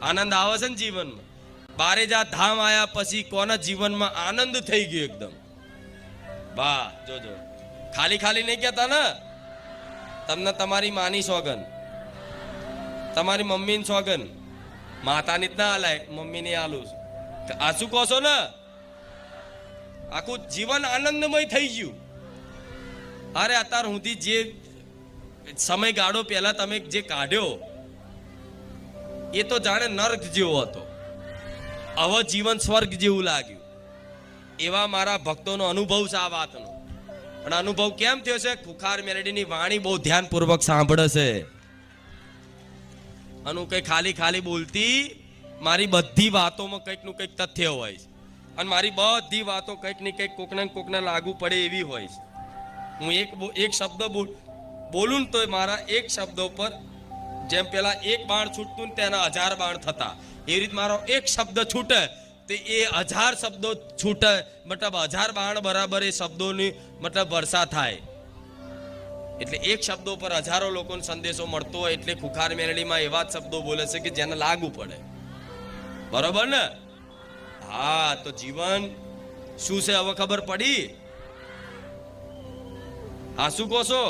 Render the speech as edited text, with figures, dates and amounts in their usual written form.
આનંદ આવે છે ને જીવનમાં. બારે જા ધામ આયા પછી કોના જીવનમાં આનંદ થઈ ગયો એકદમ. વાહ જોજો, ખાલી ખાલી નહીં કહેતા ને. તમને તમારી માની સોગન, તમારી મમ્મીની સોગન, માતાની જ ના હાલાય, મમ્મીની આલું. આ શું કહો છો ને, આખું જીવન આનંદમય થઈ ગયું. અરે અત્યાર સુધી જે સમયગાળો પહેલા તમે જે કાઢ્યો એ તો જાણે નર્ક જેવો હતો. હવે જીવન સ્વર્ગ જેવું લાગ્યું. એવા મારા ભક્તોનો અનુભવ છે આ વાતનો. પણ અનુભવ કેમ થયો છે? ખુખાર મેલડીની વાણી બહુ ધ્યાનપૂર્વક સાંભળે છે. અને કઈ ખાલી ખાલી બોલતી, મારી બધી વાતોમાં કંઈક નું કંઈક તથ્ય હોય છે. અને મારી બધી વાતો કંઈક ને કંઈક કોકને લાગુ પડે એવી હોય છે. હું એક શબ્દ બોલું તો મારા એક શબ્દો પર જેમ પેલા એક બાણ છૂટતું ને તેના 1000 બાણ થતા, એવી રીતે મારો એક શબ્દ છૂટે તો એ 1000 શબ્દો છૂટે, મતલબ 1000 બાણ બરાબર એ શબ્દોની મતલબ વર્ષા થાય. એટલે એક શબ્દો પર હજારો લોકોને સંદેશો મળતો હોય. એટલે ખુખાર મેલડીમાં એવા જ શબ્દો બોલે છે કે જેને લાગુ પડે. બરોબર ને? હા, તો જીવન શું છે હવે ખબર પડી? હા, શું કહો છો?